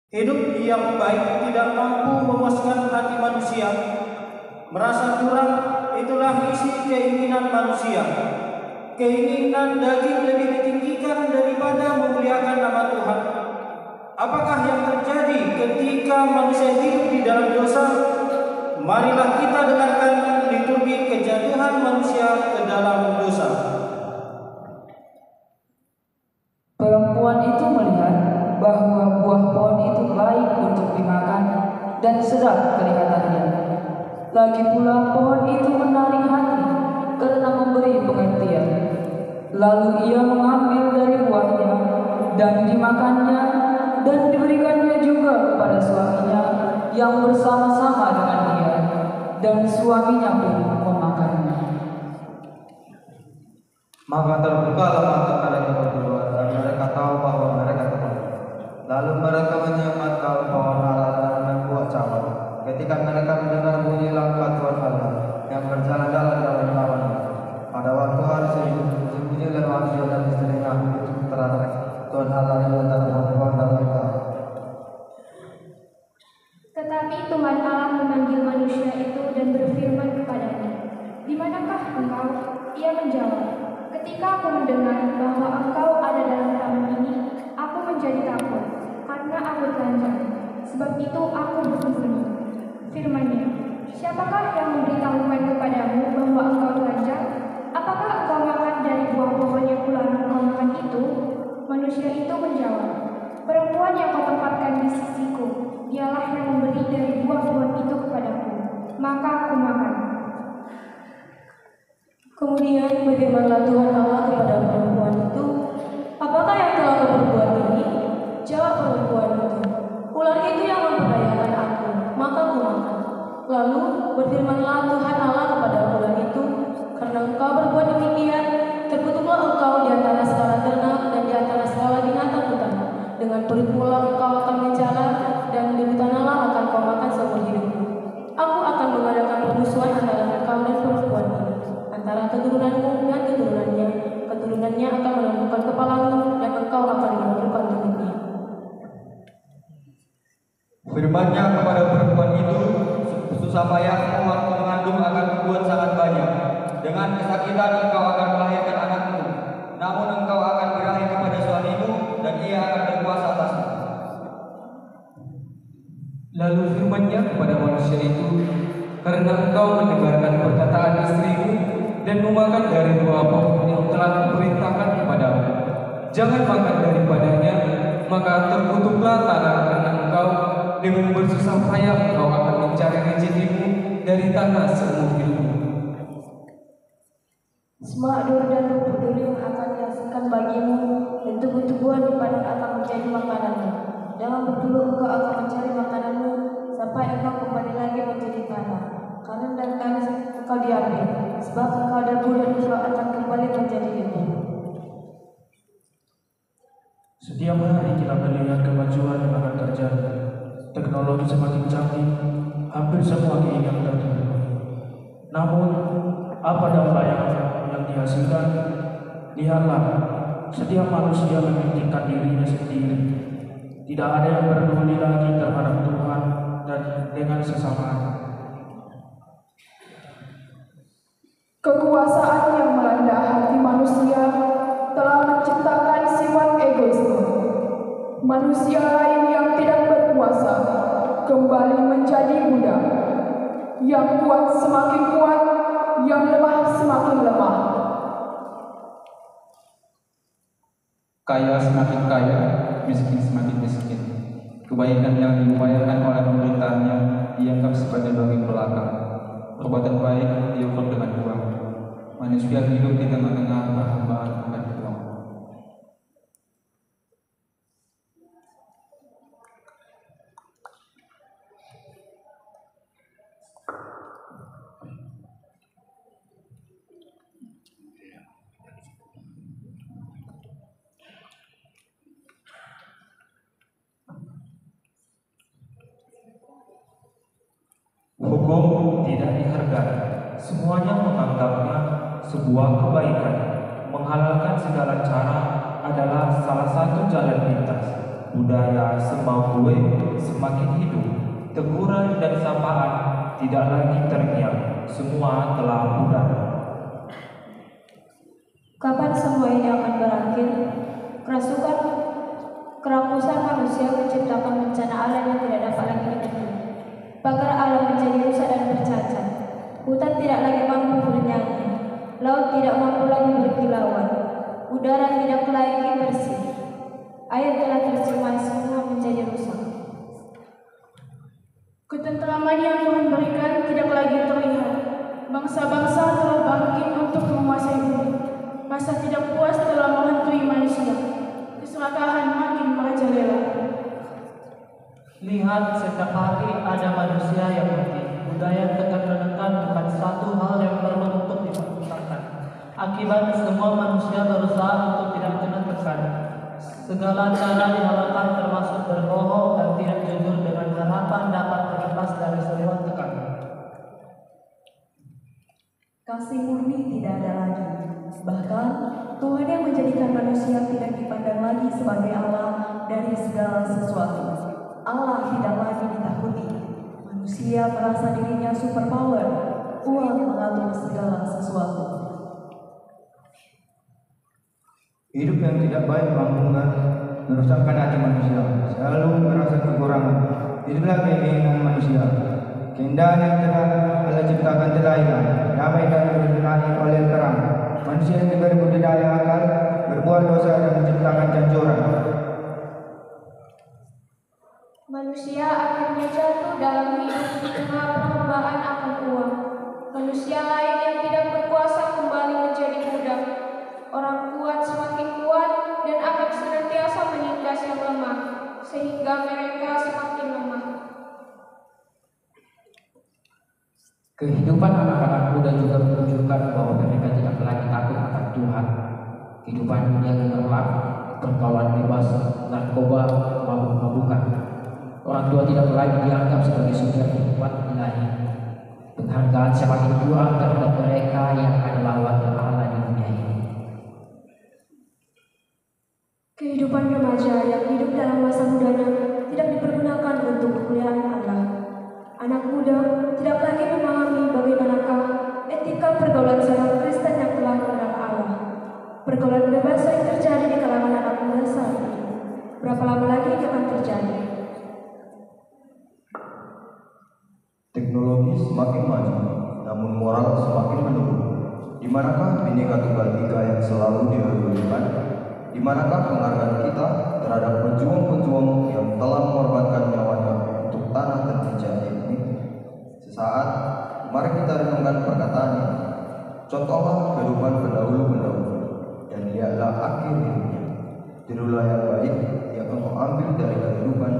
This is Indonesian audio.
Hidup yang baik tidak mampu memuaskan hati manusia. Merasa kurang, itulah isi keinginan manusia. Keinginan daging lebih ditinggikan daripada memuliakan nama Tuhan. Apakah yang terjadi ketika manusia hidup di dalam dosa? Marilah kita dengarkan liturgi kejatuhan manusia ke dalam dosa. Perempuan itu melihat bahwa buah pohon itu baik untuk dimakan dan sedap kelihatannya. Lagi pula pohon itu menarik hati karena memberi pengertian. Lalu ia mengambil dari buahnya dan dimakannya dan diberikannya juga kepada suaminya yang bersama-sama dengan dia, dan suaminya pun memakannya. Maka terbukalah mata mereka berdua dan mereka tahu bahwa mereka teman. Lalu mereka menyematkan pohon ara dan buah cawan. Ketika mereka mendengar bunyi langkah Tuhan Allah yang berjalan-jalan dalam awan. Pada waktu hari sembunyi dan manusia dan istrinya itu terhadap Tuhan Allah yang letak pohon dan langkah. Tetapi Tuhan Allah memanggil manusia itu dan berfirman kepadanya, "Di manakah engkau?" Ia menjawab, "Ketika aku mendengar bahwa engkau ada dalam taman ini, aku menjadi takut, karena aku telanjang. Sebab itu aku bersembunyi." Firman-Nya, "Siapakah yang memberitahukan kepadamu bahwa engkau telanjang? Apakah engkau makan dari buah pohon yang kularang engkau makan itu?" Manusia itu menjawab, "Perempuan yang kau tempatkan di sisiku, dialah yang memberi dari buah pohon itu kepadaku, maka aku makan." Kemudian berfirmanlah Tuhan Allah kepada perempuan itu, "Apakah yang telah kau perbuat ini?" Jawab perempuan itu, "Ular itu yang memperdayakan aku, maka aku makan." Lalu berfirmanlah Tuhan Allah kepada ular itu, "Karena engkau berbuat demikian, terkutuklah engkau di antara segala ternak dan di antara segala binatang hutan. Dengan perut pula engkau akan menjalar, dan dari tanahlah akan kau makan seumur hidupmu. Aku akan mengadakan permusuhan antara engkau dan perempuan ini, antara keturunanmu dan keturunannya. Keturunannya akan menumbuhkan kepalamu, dan engkau akan menumbuhkan tubuhnya." Firman-Nya kepada perempuan itu, "Susah payahmu waktu mengandung akan membuat sangat banyak. Dengan kesakitan engkau akan melahirkan anakmu. Namun engkau akan berakhir kepada suamimu, dan ia akan berkuasa atasmu." Lalu firman-Nya kepada manusia itu, "Karena engkau mendengarkan perkataan istrimu dan memakan dari buah pohon yang telah kuperintahkan kepadamu, jangan makan daripadanya, maka terkutuklah tanah karena engkau, dengan bersusah payah engkau akan mencari rezekimu dari tanah seumur hidupmu." Semak dur dan rumput duri akan dihasilkan bagimu, dan tubuh-tubuhan di padang akan menjadi makananmu. Jangan bergelut engkau akan mencari makananmu, sampai engkau kembali lagi menjadi tanah. Kanan dan kanan engkau diambil, sebab engkau debu dan engkau akan kembali menjadi debu. Setiap hari kita melihat kemajuan yang akan terjadi. Teknologi semakin canggih, hampir semua keinginan terpenuhi. Namun, apa dampak yang dihasilkan? Lihatlah, setiap manusia mementingkan dirinya sendiri. Tidak ada yang peduli lagi terhadap Tuhan dan dengan sesama. Kekuasaan yang melanda hati manusia telah menciptakan sifat egoisme. Manusia lain yang tidak berkuasa kembali menjadi budak. Yang kuat semakin kuat, yang lemah semakin lemah. Kaya semakin kaya, miskin semakin miskin. Kebaikan yang diupayakan oleh pemerintahnya dianggap sebagai bagian belakang. Perbuatan baik diukur dengan uang. Manusia hidup di tengah-tengah perhambaan akan uang. Hukum tidak dihargai. Semuanya menganggapnya sebuah kebaikan. Menghalalkan segala cara adalah salah satu jalan pintas. budaya semau kue semakin hidup, teguran dan sapaan tidak lagi terngiang, semua telah pudar. Kapan semua ini akan berakhir? Kerakusan manusia menciptakan bencana alam yang tidak dapat lagi dibendung. Pagar alam menjadi rusak dan bercacat. Hutan tidak lagi mampu bernyanyi. Laut tidak mampu lagi berkilauan. Udara tidak lagi bersih. Air telah tercemar, semua menjadi rusak. Ketentraman yang Tuhan berikan tidak lagi terlihat. Bangsa-bangsa telah bangkit untuk menguasai bumi. Rasa tidak puas telah menghantui manusia. Keserakahan makin merajalela. Lihat, setiap hari ada manusia yang mati. Budaya tekan menekan bukan satu hal yang perlu untuk diperlukan. Akibat semua manusia berusaha untuk tidak kena tekan. Segala cara dilakukan termasuk berbohong dan tidak jujur dengan harapan dapat terlepas dari semua tekanan. Kasih murni tidak ada lagi. Bahkan Tuhan yang menjadikan manusia tidak dipandang lagi sebagai Allah dari segala sesuatu. Allah tidak lagi ditakuti. Manusia merasa dirinya superpower. Uang mengatur segala sesuatu. Hidup yang tidak baik melambungkan, merusakkan hati manusia, selalu merasa kekurangan. Itulah keinginan manusia. Keindahan yang telah Allah ciptakan telah hilang, damai dan dibenahi oleh terang. Manusia yang diberi budidaya akal, berbuat dosa dan menciptakan cancuran. Manusia akhirnya jatuh dalam hidup di tengah perlombaan akan uang. Manusia lain yang tidak berkuasa kembali menjadi budak. Orang kuat semakin kuat dan akan senantiasa menindas yang lemah, sehingga mereka semakin lemah. Kehidupan anak-anak muda juga menunjukkan bahwa mereka tidak lagi takut akan Tuhan. Kehidupan dunia gemerlap, pergaulan bebas, narkoba, mabuk-mabukan. Orang tua tidak lagi dianggap sebagai sumber hikmat ilahi. Penghargaan semakin kurang terhadap mereka yang adalah wakil Allah di dunia ini. Kehidupan remaja yang hidup dalam masa mudanya tidak dipergunakan untuk kemuliaan Allah. Anak muda tidak lagi memahami bagaimanakah etika pergaulan seorang Kristen yang telah mengenal Allah. Pergaulan bebas yang terjadi di kalangan anak muda saat ini. Berapa lama lagi ini akan terjadi? Teknologi semakin maju, namun moral semakin menurun. Di manakah Bhinneka Tunggal Ika yang selalu diharumkan? Di manakah penghargaan kita terhadap pejuang-pejuang yang telah mengorbankan nyawanya untuk tanah tercinta ini? Sesaat, mari kita renungkan perkataan ini. Contohlah kehidupan pendahulu-pendahulu, dan lihatlah akhir hidupnya. Tirulah yang baik yang engkau ambil dari kehidupan